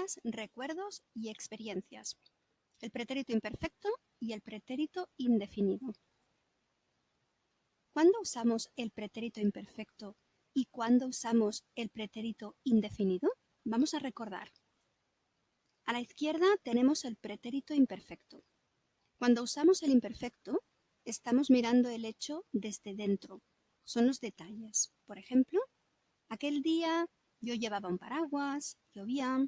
memorias, recuerdos y experiencias. El pretérito imperfecto y el pretérito indefinido. ¿Cuándo usamos el pretérito imperfecto y cuándo usamos el pretérito indefinido? Vamos a recordar. A la izquierda tenemos el pretérito imperfecto. Cuando usamos el imperfecto, estamos mirando el hecho desde dentro. Son los detalles. Por ejemplo, aquel día yo llevaba un paraguas, llovía.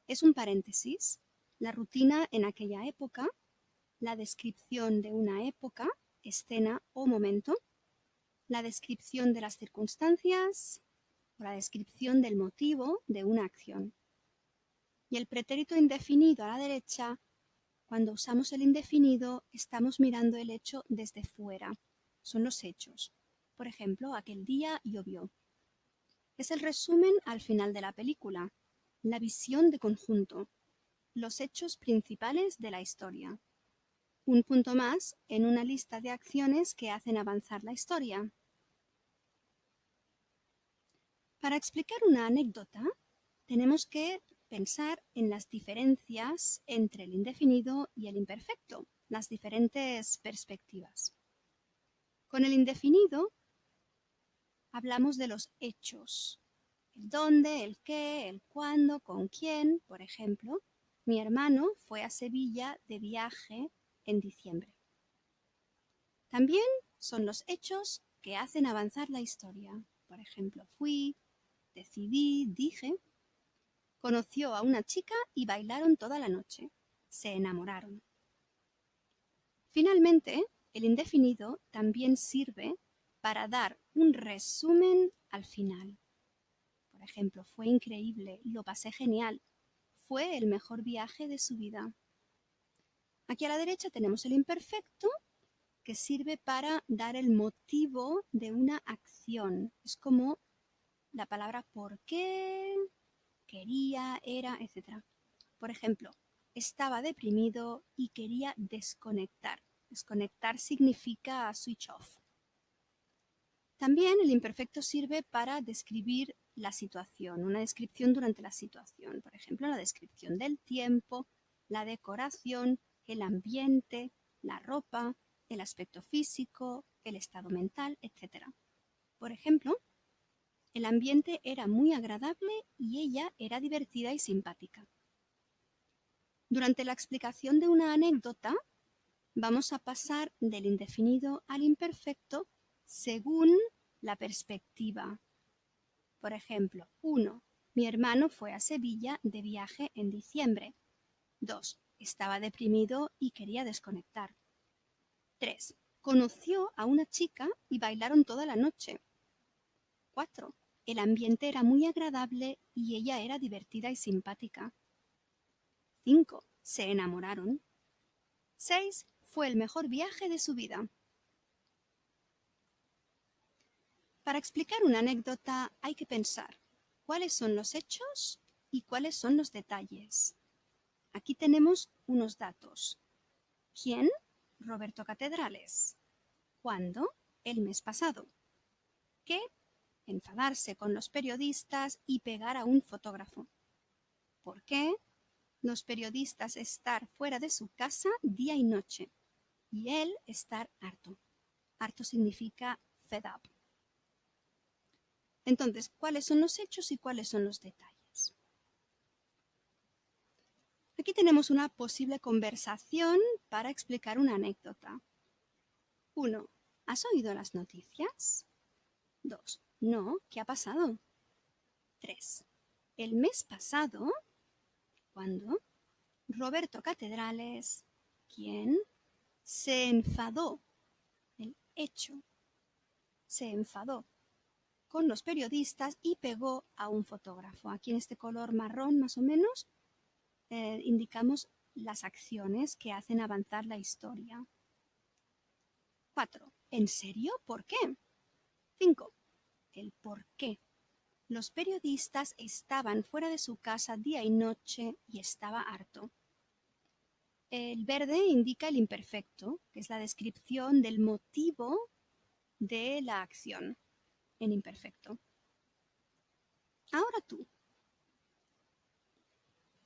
Es un paréntesis. La rutina en aquella época, la descripción de una época, escena o momento, la descripción de las circunstancias o la descripción del motivo de una acción. Y el pretérito indefinido a la derecha, cuando usamos el indefinido, estamos mirando el hecho desde fuera. Son los hechos. Por ejemplo, aquel día llovió. Es el resumen al final de la película, la visión de conjunto, los hechos principales de la historia. Un punto más en una lista de acciones que hacen avanzar la historia. Para explicar una anécdota, tenemos que pensar en las diferencias entre el indefinido y el imperfecto, las diferentes perspectivas. Con el indefinido hablamos de los hechos, el dónde, el qué, el cuándo, con quién. Por ejemplo, mi hermano fue a Sevilla de viaje en diciembre. También son los hechos que hacen avanzar la historia. Por ejemplo, fui, decidí, dije. Conoció a una chica y bailaron toda la noche. Se enamoraron. Finalmente, el indefinido también sirve para dar un resumen al final. Por ejemplo, fue increíble, lo pasé genial, fue el mejor viaje de su vida. Aquí a la derecha tenemos el imperfecto, que sirve para dar el motivo de una acción. Es como la palabra por qué, quería, era, etc. Por ejemplo, estaba deprimido y quería desconectar. Desconectar significa switch off. También el imperfecto sirve para describir la situación, una descripción durante la situación. Por ejemplo, la descripción del tiempo, la decoración, el ambiente, la ropa, el aspecto físico, el estado mental, etc. Por ejemplo, el ambiente era muy agradable y ella era divertida y simpática. Durante la explicación de una anécdota, vamos a pasar del indefinido al imperfecto según la perspectiva. Por ejemplo, 1. Mi hermano fue a Sevilla de viaje en diciembre. 2. Estaba deprimido y quería desconectar. 3. Conoció a una chica y bailaron toda la noche. 4. El ambiente era muy agradable y ella era divertida y simpática. 5. Se enamoraron. 6. Fue el mejor viaje de su vida. Para explicar una anécdota hay que pensar cuáles son los hechos y cuáles son los detalles. Aquí tenemos unos datos. ¿Quién? Roberto Catedrales. ¿Cuándo? El mes pasado. ¿Qué? Enfadarse con los periodistas y pegar a un fotógrafo. ¿Por qué? Los periodistas estar fuera de su casa día y noche y él estar harto. Harto significa fed up. Entonces, ¿cuáles son los hechos y cuáles son los detalles? Aquí tenemos una posible conversación para explicar una anécdota. 1. ¿Has oído las noticias? 2. No, ¿qué ha pasado? 3. El mes pasado, ¿cuándo? Roberto Catedrales, ¿quién? Se enfadó, el hecho, se enfadó con los periodistas y pegó a un fotógrafo. Aquí en este color marrón más o menos indicamos las acciones que hacen avanzar la historia. 4. ¿En serio? ¿Por qué? 5. El por qué. Los periodistas estaban fuera de su casa día y noche y estaba harto. El verde indica el imperfecto, que es la descripción del motivo de la acción en imperfecto. Ahora tú.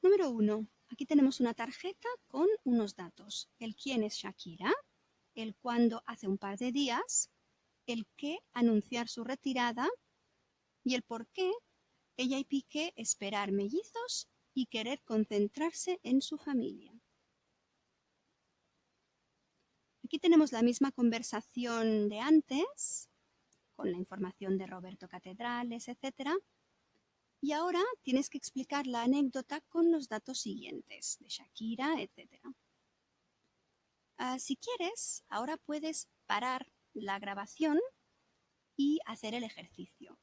No Número 1. Aquí tenemos una tarjeta con unos datos. El quién es Shakira, el cuándo hace un par de días, el qué anunciar su retirada y el por qué ella y Piqué esperar mellizos y querer concentrarse en su familia. Aquí tenemos la misma conversación de antes, con la información de Roberto Catedrales, etc. Y ahora tienes que explicar la anécdota con los datos siguientes, de Shakira, etc. Si quieres, ahora puedes parar la grabación y hacer el ejercicio.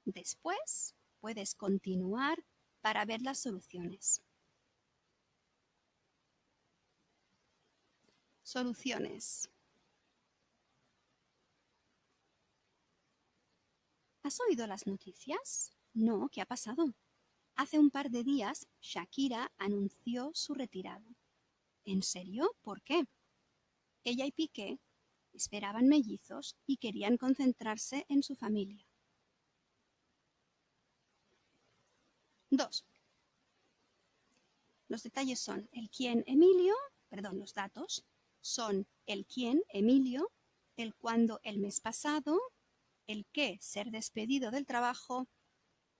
Después puedes continuar para ver las soluciones. Soluciones. ¿Has oído las noticias? No, ¿qué ha pasado? Hace un par de días Shakira anunció su retirada. ¿En serio? ¿Por qué? Ella y Piqué esperaban mellizos y querían concentrarse en su familia. 2. Los detalles son el quién Emilio, los datos son el quién Emilio, el cuándo el mes pasado, el qué ser despedido del trabajo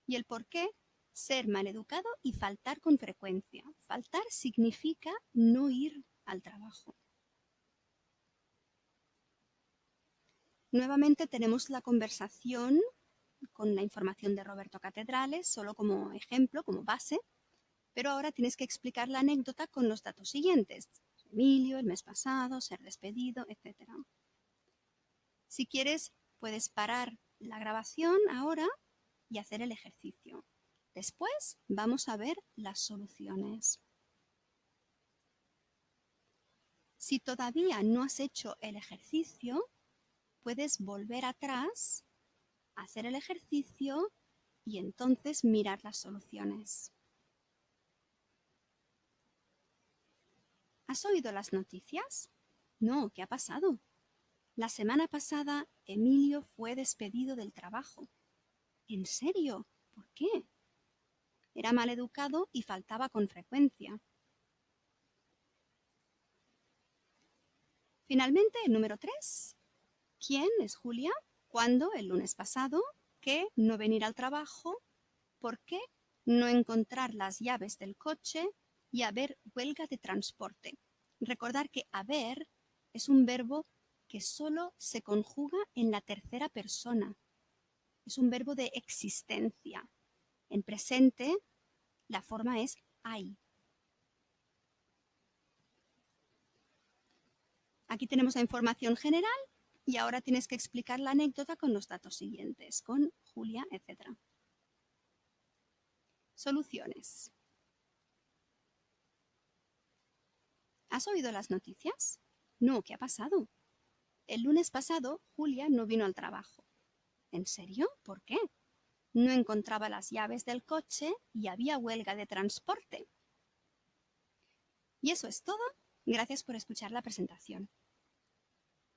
y el por qué ser maleducado y faltar con frecuencia. Faltar significa no ir al trabajo. Nuevamente tenemos la conversación con la información de Roberto Catedrales, solo como ejemplo, como base, pero ahora tienes que explicar la anécdota con los datos siguientes. Emilio, el mes pasado, ser despedido, etc. Si quieres, puedes parar la grabación ahora y hacer el ejercicio. Después vamos a ver las soluciones. Si todavía no has hecho el ejercicio, puedes volver atrás, hacer el ejercicio y entonces mirar las soluciones. ¿Has oído las noticias? No, ¿qué ha pasado? La semana pasada Emilio fue despedido del trabajo. ¿En serio? ¿Por qué? Era maleducado y faltaba con frecuencia. Finalmente, el número 3. ¿Quién es Julia? ¿Cuándo? El lunes pasado. ¿Qué? No venir al trabajo. ¿Por qué? No encontrar las llaves del coche y haber huelga de transporte. Recordar que haber es un verbo que solo se conjuga en la tercera persona. Es un verbo de existencia. En presente, la forma es hay. Aquí tenemos la información general y ahora tienes que explicar la anécdota con los datos siguientes, con Julia, etc. Soluciones. ¿Has oído las noticias? No, ¿qué ha pasado? El lunes pasado Julia no vino al trabajo. ¿En serio? ¿Por qué? No encontraba las llaves del coche y había huelga de transporte. Y eso es todo. Gracias por escuchar la presentación.